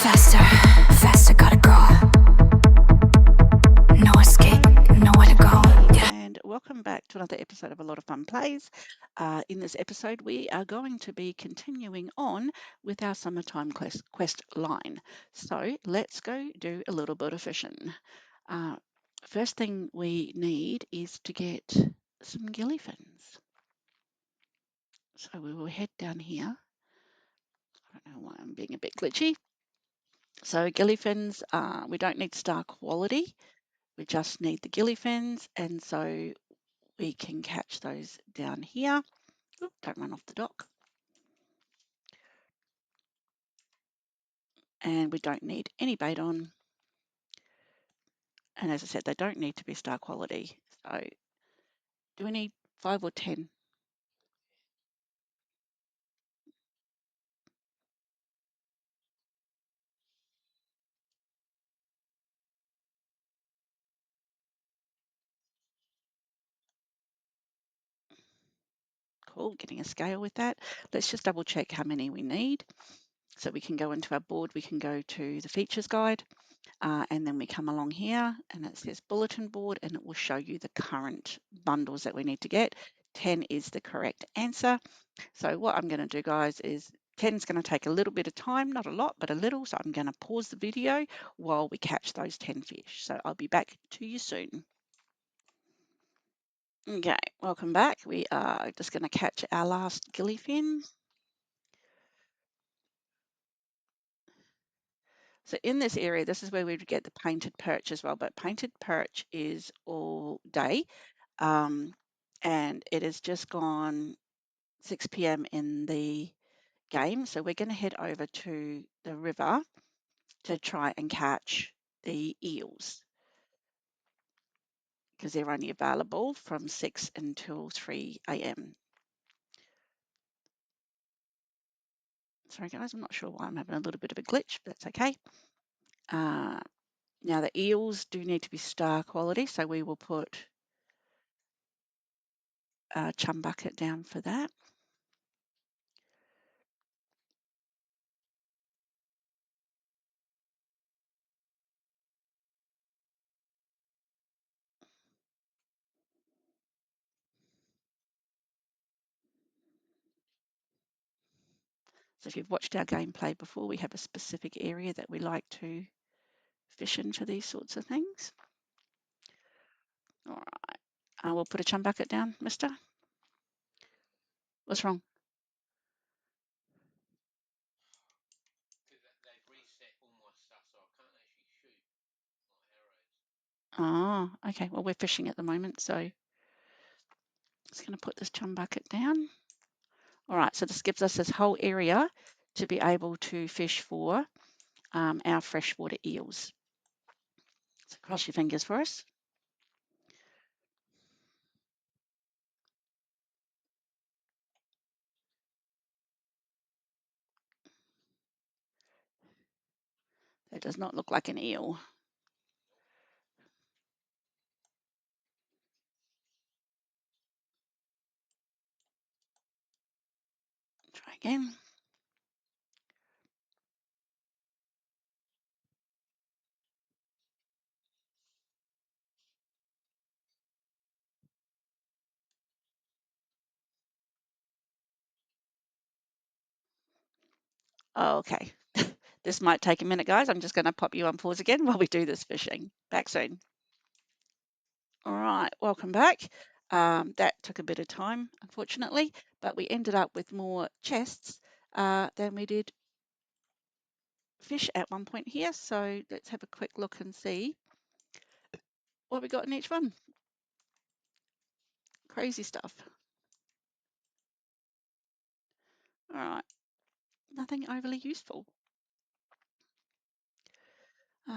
Faster, faster, gotta go. No escape, nowhere to go. And welcome back to another episode of Alotta Fun Plays. In this episode, we are going to be continuing on with our summertime quest line. So let's go do a little bit of fishing. Uh, First thing we need is to get some gilly fins. So we will head down here. I don't know why I'm being a bit glitchy. So gilly fins, we don't need star quality. We just need the gilly fins, and so we can catch those down here. Oop, don't run off the dock. And we don't need any bait on. And as I said, they don't need to be star quality. So do we need 5 or 10? Cool, getting a scale with that. Let's just double check how many we need. So we can go into our board, we can go to the features guide, and then we come along here and it says bulletin board, and it will show you the current bundles that we need to get. 10 is the correct answer. So what I'm going to do, guys, is 10 is going to take a little bit of time, not a lot, but a little. So I'm going to pause the video while we catch those 10 fish. So I'll be back to you soon. Okay, welcome back. We are just going to catch our last gillyfin. So in this area, this is where we would get the painted perch as well, but painted perch is all day. And it has just gone 6 p.m. in the game. So we're going to head over to the river to try and catch the eels because they're only available from 6 until 3 a.m. Sorry guys, I'm not sure why I'm having a little bit of a glitch, but that's okay. Now the eels do need to be star quality, so we will put a chum bucket down for that. So if you've watched our gameplay before, we have a specific area that we like to fish in for these sorts of things. All right, I will put a chum bucket down, mister. What's wrong? Oh, okay. Well, we're fishing at the moment, so just going to put this chum bucket down. All right, so this gives us this whole area to be able to fish for our freshwater eels. So cross your fingers for us. That does not look like an eel. Try again. Oh, okay. This might take a minute, guys. I'm just going to pop you on pause again while we do this fishing. Back soon. All right, welcome back. That took a bit of time, unfortunately, but we ended up with more chests than we did fish at one point here. So let's have a quick look and see what we got in each one. Crazy stuff. All right, nothing overly useful. So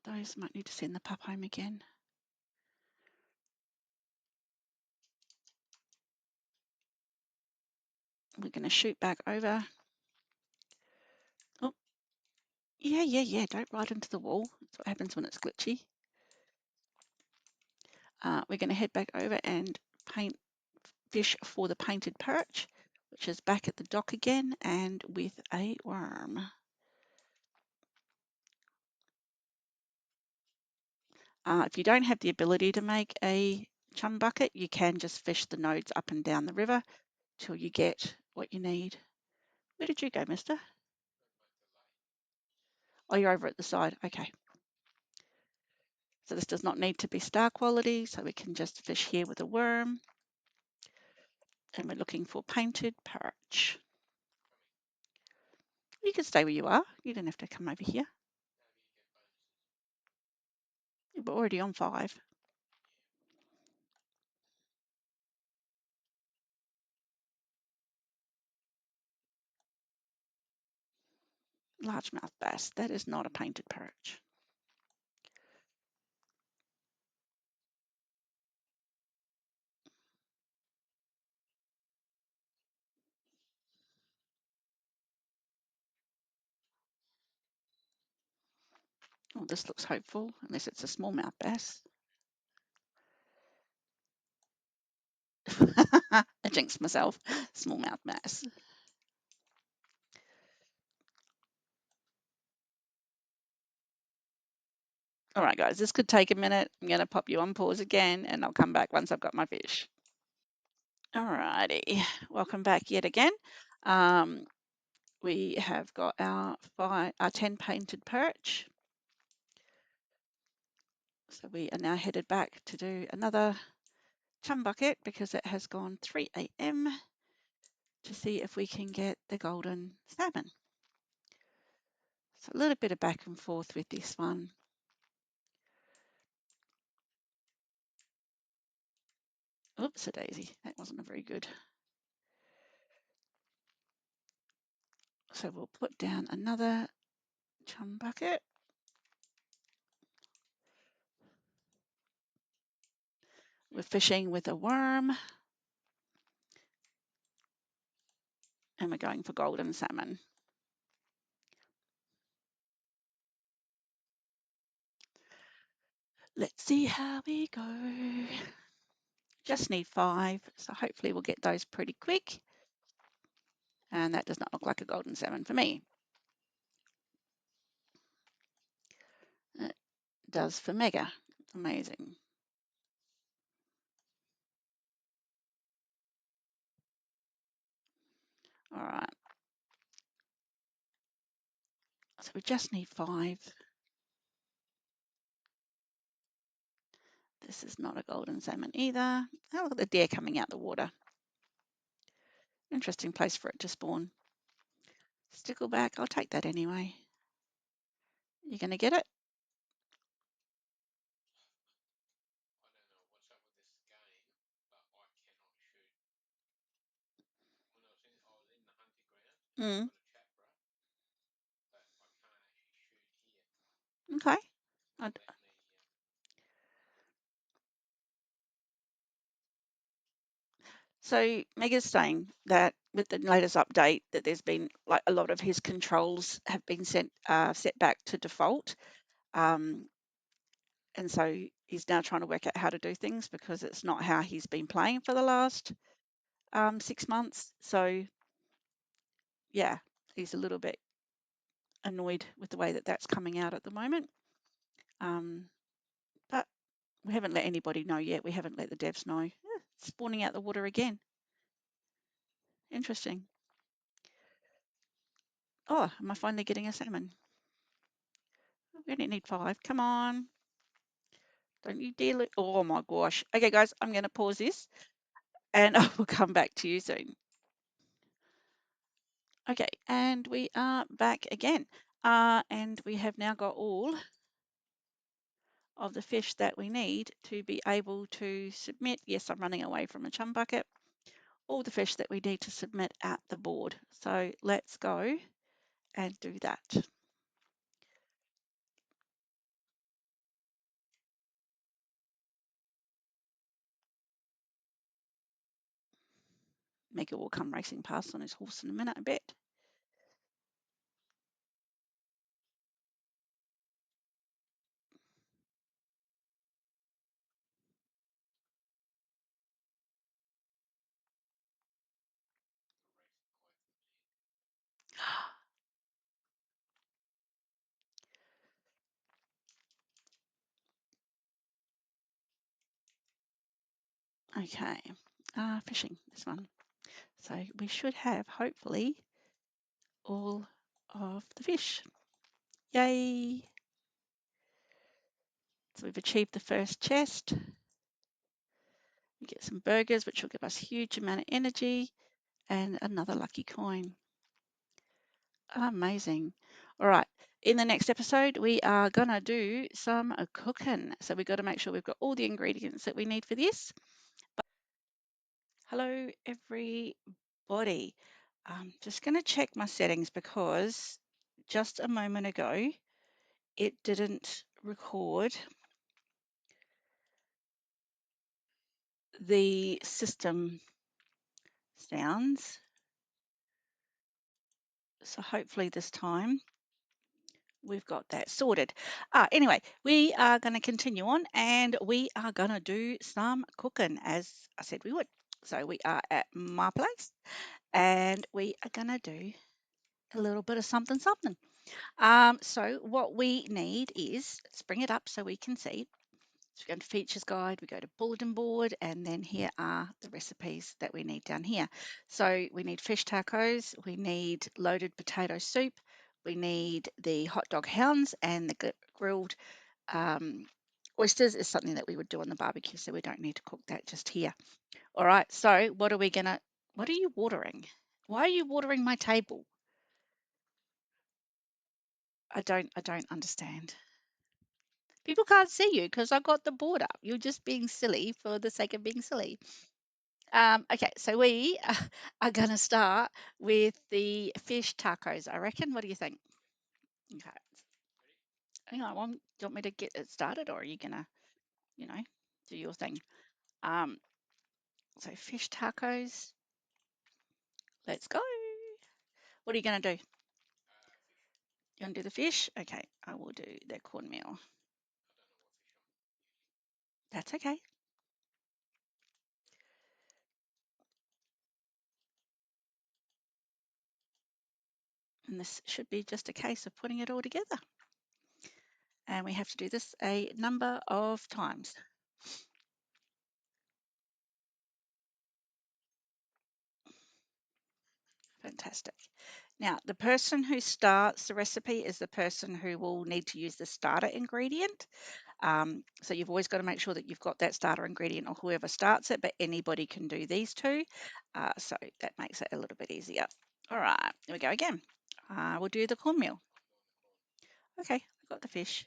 those might need to send the pup home again. We're going to shoot back over. Oh, yeah. Don't ride into the wall. That's what happens when it's glitchy. We're going to head back over and paint fish for the painted perch. which is back at the dock again and with a worm. If you don't have the ability to make a chum bucket, you can just fish the nodes up and down the river till you get what you need. Where did you go, mister? Oh, you're over at the side. Okay. So this does not need to be star quality, so we can just fish here with a worm. And we're looking for painted perch. You can stay where you are. You don't have to come over here. You're already on 5. Largemouth bass. That is not a painted perch. Oh, this looks hopeful, unless it's a smallmouth bass. I jinxed myself. Smallmouth bass. All right, guys, this could take a minute. I'm going to pop you on pause again, and I'll come back once I've got my fish. All righty, welcome back yet again. We have got our 10 painted perch. So we are now headed back to do another chum bucket because it has gone 3 a.m. to see if we can get the golden salmon. So a little bit of back and forth with this one. Oops, a daisy. That wasn't a very good. So we'll put down another chum bucket. We're fishing with a worm. And we're going for golden salmon. Let's see how we go. Just need 5, so hopefully we'll get those pretty quick. And that does not look like a golden salmon for me. It does for Mega. Amazing. All right. So we just need 5. This is not a golden salmon either. Oh, look at the deer coming out the water. Interesting place for it to spawn. Stickleback, I'll take that anyway. You going to get it? Mm. Okay. So Mega's saying that with the latest update that there's been like a lot of his controls have been set back to default. And so he's now trying to work out how to do things because it's not how he's been playing for the last 6 months. So yeah, he's a little bit annoyed with the way that that's coming out at the moment. But we haven't let anybody know yet. We haven't let the devs know. It's spawning out the water again. Interesting. Oh, am I finally getting a salmon? We only need 5. Come on. Don't you dare look. Oh my gosh. Okay, guys, I'm going to pause this and I will come back to you soon. Okay, and we are back again. And we have now got all of the fish that we need to be able to submit. Yes, I'm running away from a chum bucket. All the fish that we need to submit at the board. So let's go and do that. Mega will come racing past on his horse in a minute, I bet. Okay, fishing, this one. So we should have, hopefully, all of the fish. Yay! So we've achieved the first chest. We get some burgers, which will give us a huge amount of energy, and another lucky coin. Amazing. All right. In the next episode, we are going to do some cooking. So we've got to make sure we've got all the ingredients that we need for this. Hello, everybody. I'm just going to check my settings because just a moment ago, it didn't record the system sounds. So hopefully this time we've got that sorted. Anyway, we are going to continue on and we are going to do some cooking as I said we would. So we are at my place and we are going to do a little bit of something, something. So what we need is, let's bring it up so we can see. So we go to features guide, we go to bulletin board, and then here are the recipes that we need down here. So we need fish tacos, we need loaded potato soup, we need the hot dog hounds, and the grilled oysters is something that we would do on the barbecue, so we don't need to cook that just here. All right, so what are you watering? Why are you watering my table? I don't understand. People can't see you because I got the board up. You're just being silly for the sake of being silly. Okay, so we are going to start with the fish tacos, I reckon. What do you think? Okay. Hang on, do you want me to get it started or are you going to, you know, do your thing? Um, so fish tacos, let's go. What are you going to do? You want to do the fish? Okay, I will do the cornmeal. That's okay. And this should be just a case of putting it all together. And we have to do this a number of times. Fantastic. Now, the person who starts the recipe is the person who will need to use the starter ingredient. So you've always got to make sure that you've got that starter ingredient or whoever starts it, but anybody can do these two. So that makes it a little bit easier. All right, here we go again. We'll do the cornmeal. Okay, I've got the fish.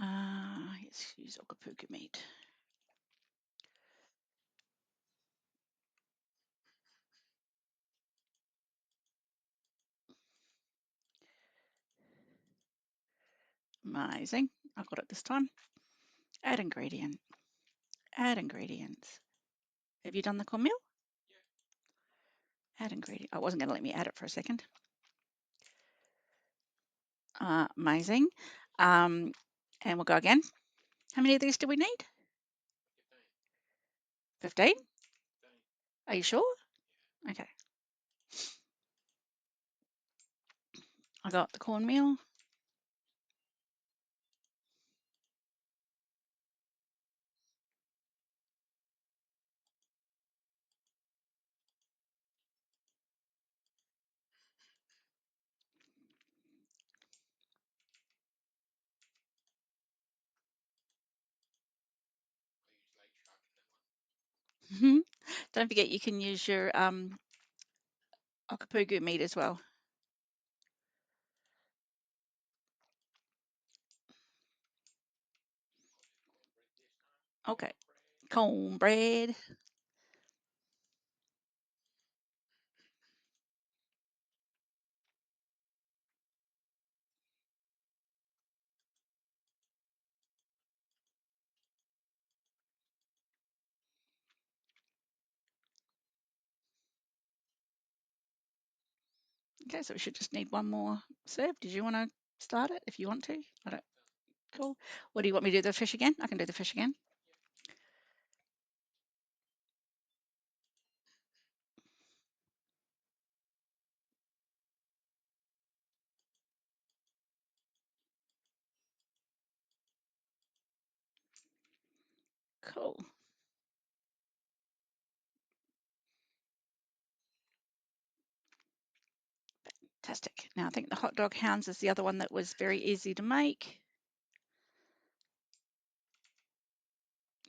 Let's use okapuku meat. Amazing. I got it this time. Add ingredient. Add ingredients. Have you done the cornmeal? Add ingredient. Oh, it wasn't going to let me add it for a second. Amazing. And we'll go again. How many of these do we need? 15? Are you sure? Okay. I got the cornmeal. Don't forget you can use your okapugu meat as well. Okay. Cornbread. Okay, so we should just need one more serve. Did you want to start it if you want to? I don't. Cool. What do you want me to do? The fish again? I can do the fish again. Cool. Fantastic. Now I think the hot dog hounds is the other one that was very easy to make.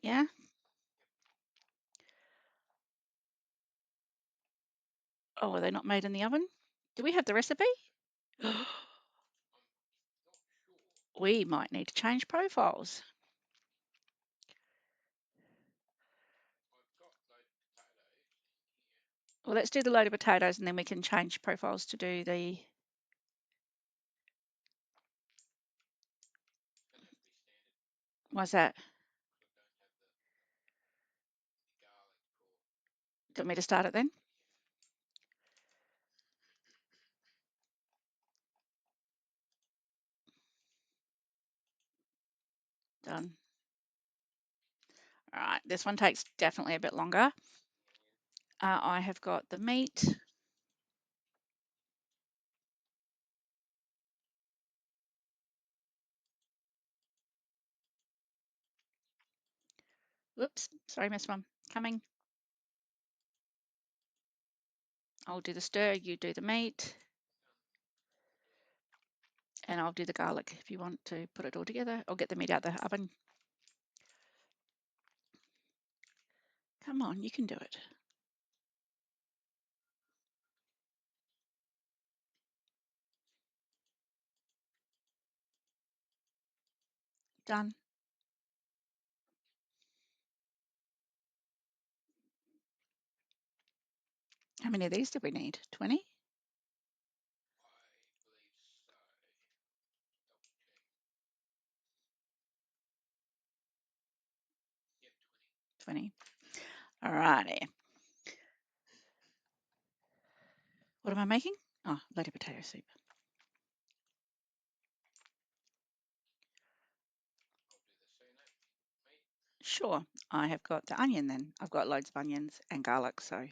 Yeah. Oh, are they not made in the oven? Do we have the recipe? We might need to change profiles. Well, let's do the load of potatoes and then we can change profiles to do the. Why's that? Do you want me to start it then? Done. All right, this one takes definitely a bit longer. I have got the meat. Whoops, sorry, missed one. Coming. I'll do the stir, you do the meat, and I'll do the garlic if you want to put it all together. I'll get the meat out the oven. Come on, you can do it. Done. How many of these do we need? 20? 20. All righty. What am I making? Oh, loaded potato soup. Sure, I have got the onion then. I've got loads of onions and garlic, so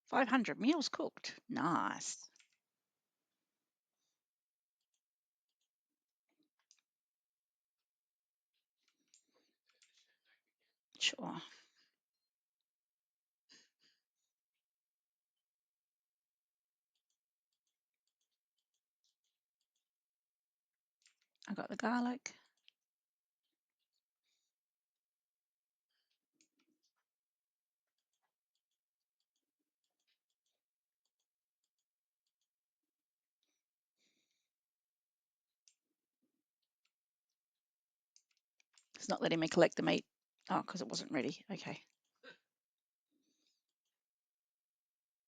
500 meals cooked. Nice. Sure. I got the garlic. It's not letting me collect the meat. Oh, because it wasn't ready. Okay.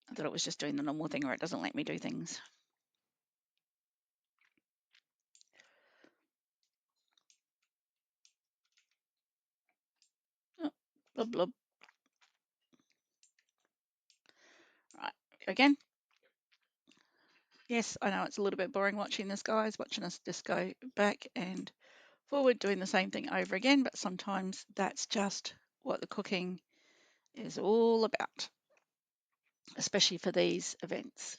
I thought it was just doing the normal thing where it doesn't let me do things. Oh, blub blub. Right. Again. Yes, I know it's a little bit boring watching this, guys, watching us just go back and forward doing the same thing over again, but sometimes that's just what the cooking is all about, especially for these events.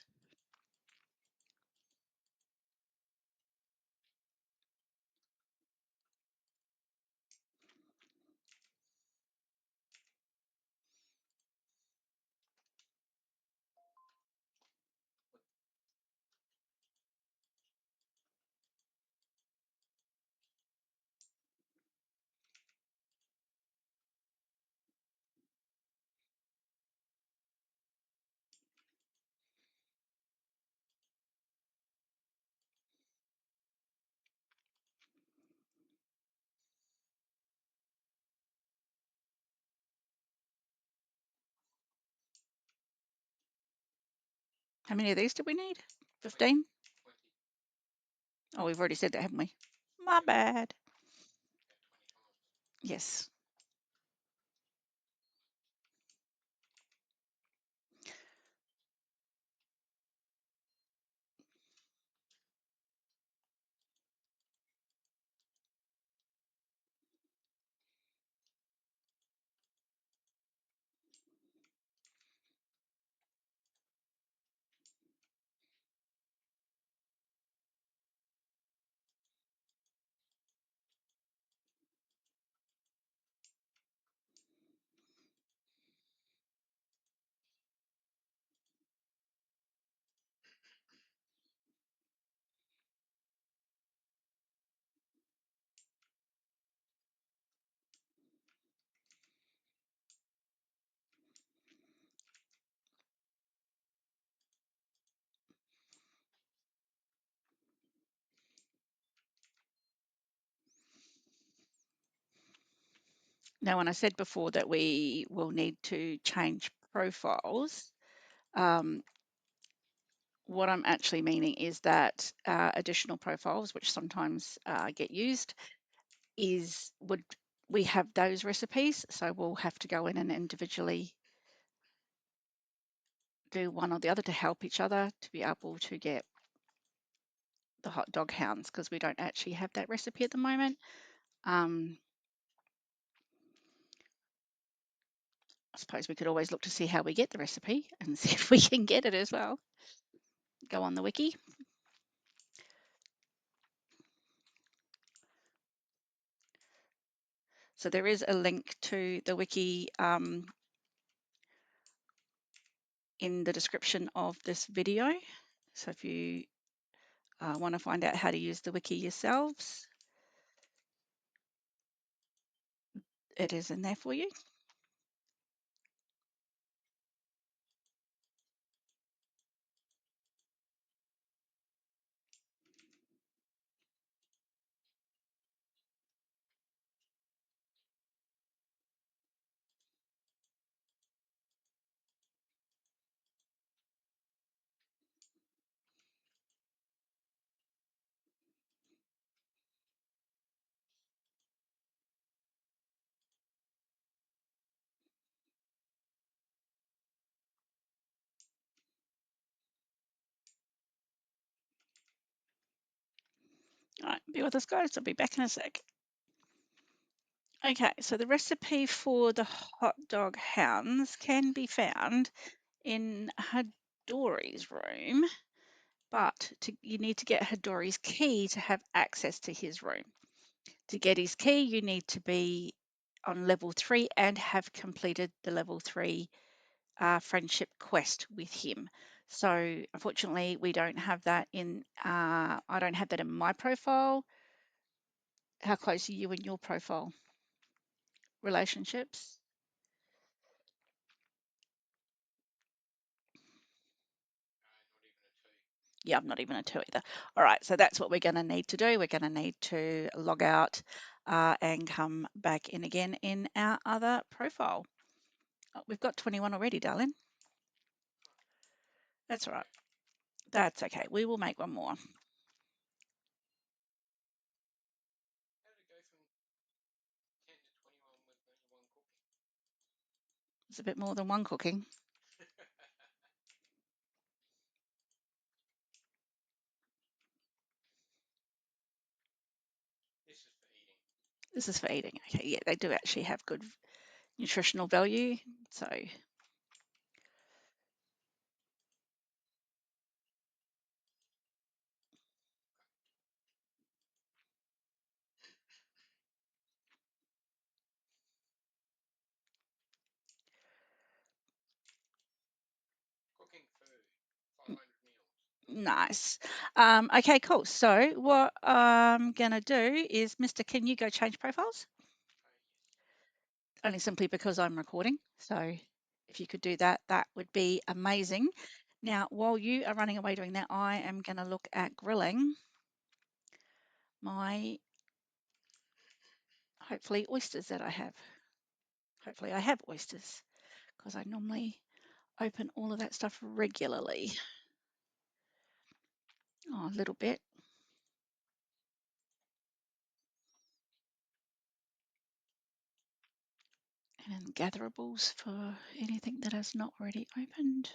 How many of these do we need? 15? Oh, we've already said that, haven't we? My bad. Yes. Now, when I said before that we will need to change profiles, um, what I'm actually meaning is that additional profiles, which sometimes get used, would we have those recipes, so we'll have to go in and individually do one or the other to help each other to be able to get the hot dog hounds, because we don't actually have that recipe at the moment. I suppose we could always look to see how we get the recipe and see if we can get it as well. Go on the wiki. So there is a link to the wiki in the description of this video. So if you want to find out how to use the wiki yourselves, it is in there for you. All right, be with us, guys. I'll be back in a sec. Okay, so the recipe for the hot dog hounds can be found in Hadori's room, but you need to get Hadori's key to have access to his room. To get his key, you need to be on level 3 and have completed the level 3 friendship quest with him. So unfortunately, we don't have that in. I don't have that in my profile. How close are you in your profile? Relationships? Yeah, I'm not even a 2 either. All right, so that's what we're going to need to do. We're going to need to log out and come back in again in our other profile. Oh, we've got 21 already, darling. That's all right. That's okay. We will make one more. It's a bit more than one cooking. This is for eating. Okay, yeah, they do actually have good nutritional value. So nice. Okay, cool. So what I'm going to do is, Mr. Can you go change profiles? Only simply because I'm recording. So if you could do that, that would be amazing. Now, while you are running away doing that, I am going to look at grilling my, hopefully, oysters that I have. Hopefully I have oysters, because I normally open all of that stuff regularly. Oh, a little bit. And then gatherables for anything that is not already opened.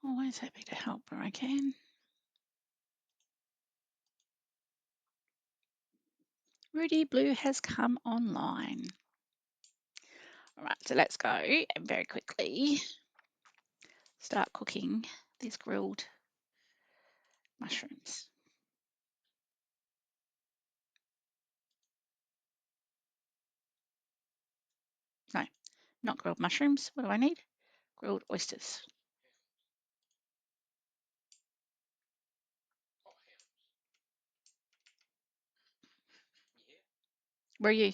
Always happy to help where I can. Rudi Blue has come online. All right, so let's go and very quickly start cooking these grilled mushrooms. No, not grilled mushrooms. What do I need? Grilled oysters. Where are you?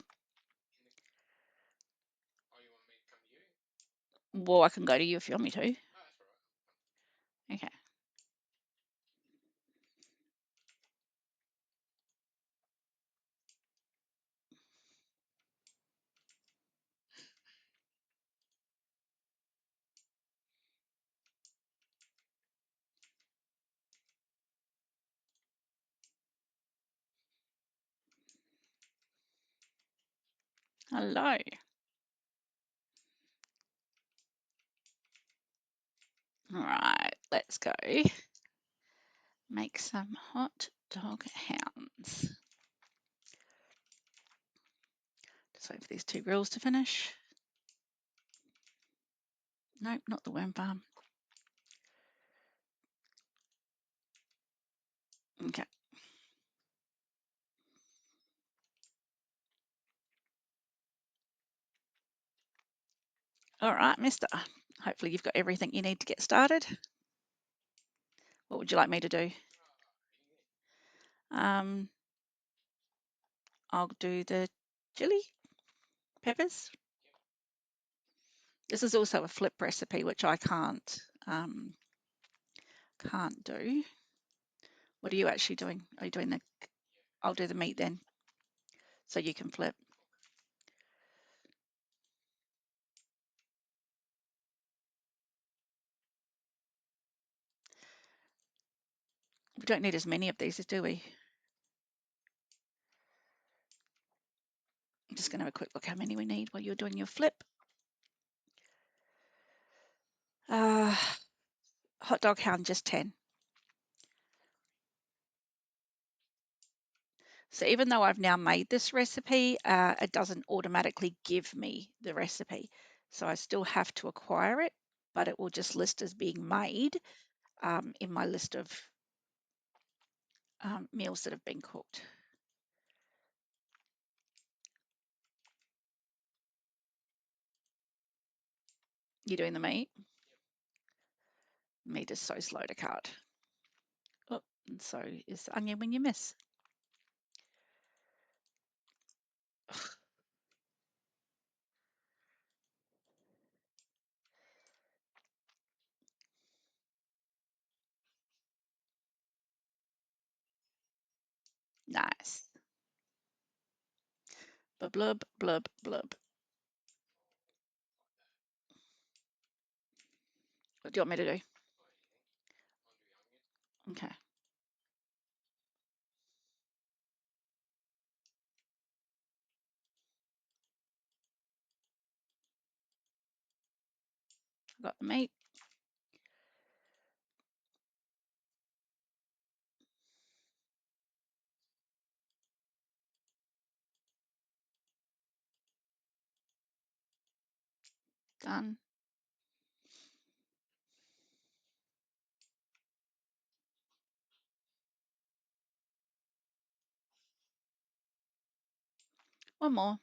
Well, I can go to you if you want me to. Okay. Hello. All right, let's go make some hot dog hounds. Just wait for these 2 grills to finish. Nope, not the worm farm. Okay. All right, mister. Hopefully you've got everything you need to get started. What would you like me to do? Um, I'll do the chili peppers. This is also a flip recipe, which I can't do. What are you actually doing? Are you doing the? I'll do the meat then, so you can flip. We don't need as many of these, do we? I'm just going to have a quick look how many we need while you're doing your flip. Hot dog hound, just 10. So even though I've now made this recipe, it doesn't automatically give me the recipe. So I still have to acquire it, but it will just list as being made in my list of meals that have been cooked. You're doing the meat? Meat is so slow to cut. Oh, and so is the onion when you miss. Nice. Blub, blub, blub. What do you want me to do? Okay. I've got the meat. Done. One more.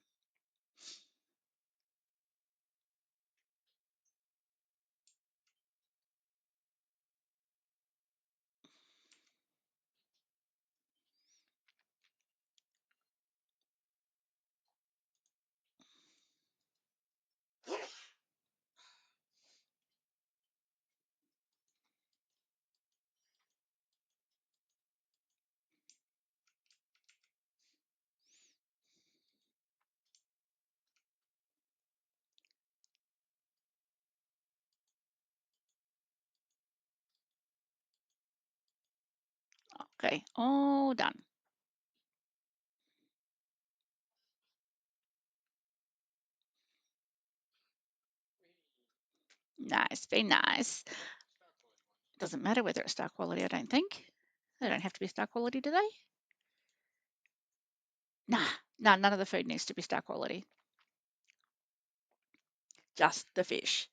Okay, all done. Nice, very nice. Doesn't matter whether it's star quality, I don't think. They don't have to be star quality, do they? Nah, none of the food needs to be star quality. just the fish.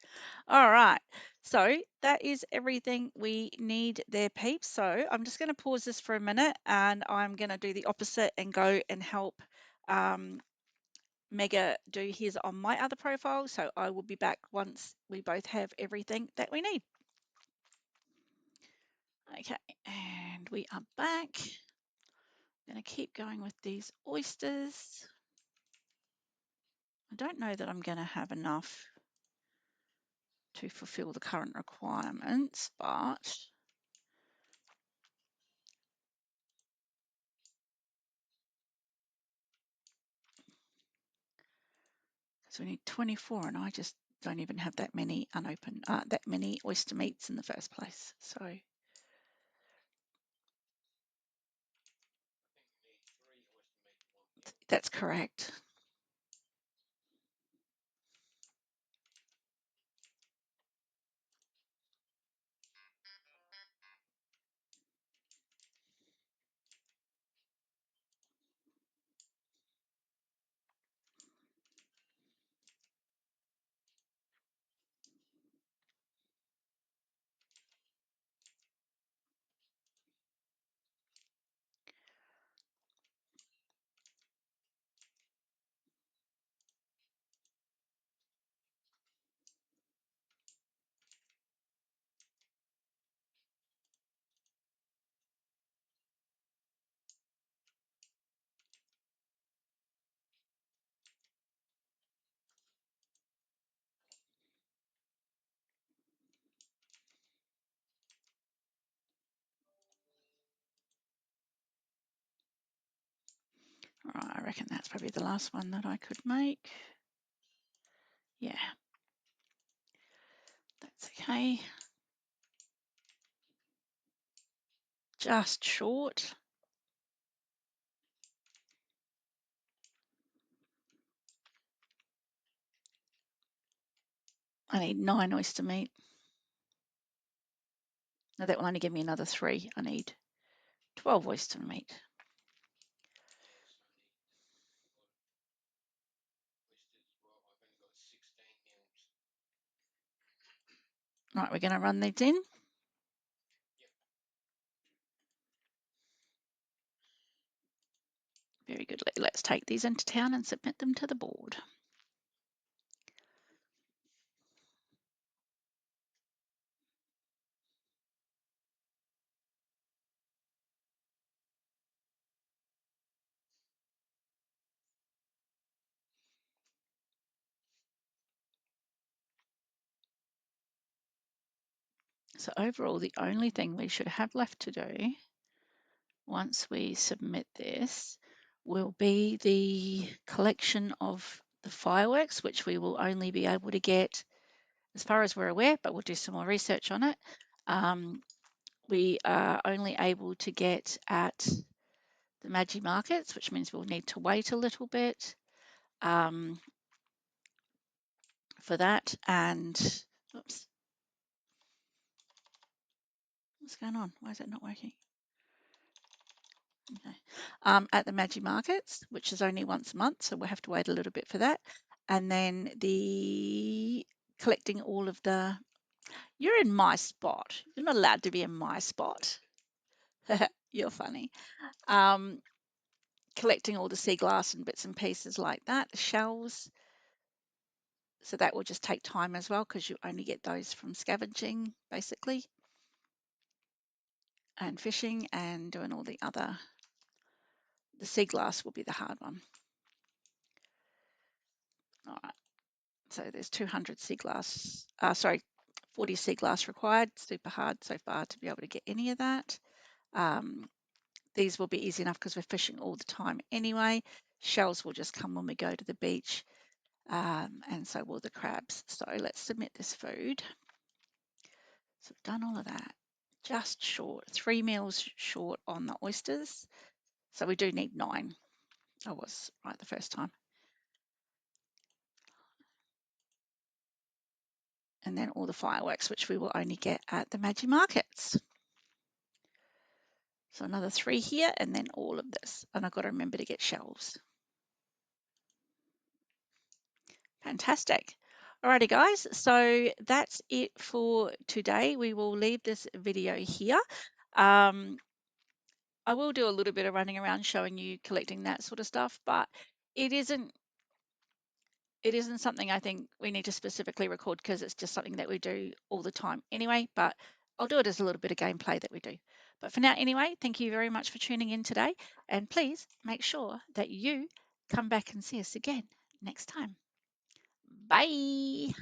All right. So that is everything we need there, peeps. So I'm just going to pause this for a minute and I'm going to do the opposite and go and help um, Mega do his on my other profile. So I will be back once we both have everything that we need. Okay, and we are back. I'm going to keep going with these oysters. I don't know that I'm going to have enough to fulfill the current requirements, but so we need 24 and I just don't even have that many unopened, that many oyster meats in the first place. So that's correct. All right, I reckon that's probably the last one that I could make. Yeah, that's okay. Just short. I need 9 oyster meat. Now that will only give me another 3. I need 12 oyster meat. Right, we're going to run these in. Very good. Let's take these into town and submit them to the board. So overall, the only thing we should have left to do once we submit this will be the collection of the fireworks, which we will only be able to get, as far as we're aware, but we'll do some more research on it. We are only able to get at the Magi markets, which means we'll need to wait a little bit for that. And oops, what's going on? Why is it not working? Okay. At the Magi markets, which is only once a month, so we'll have to wait a little bit for that. And then the collecting all of the, you're in my spot. You're not allowed to be in my spot. You're funny. Collecting all the sea glass and bits and pieces like that, the shells. So that will just take time as well because you only get those from scavenging basically and fishing and doing all the other. The sea glass will be the hard one. All right. So there's 200 sea glass, 40 sea glass required. Super hard so far to be able to get any of that. These will be easy enough because we're fishing all the time anyway. Shells will just come when we go to the beach, and so will the crabs. So let's submit this food. So we've done all of that. Just short, 3 meals short on the oysters. So we do need 9. I was right the first time. And then all the fireworks, which we will only get at the Magi markets. So another 3 here and then all of this. And I've got to remember to get shelves. Fantastic. Alrighty, guys, so that's it for today. We will leave this video here. Um, I will do a little bit of running around showing you collecting that sort of stuff, but it isn't it isn't something I think we need to specifically record because it's just something that we do all the time anyway, but I'll do it as a little bit of gameplay that we do. But for now anyway, thank you very much for tuning in today, and please make sure that you come back and see us again next time. Bye.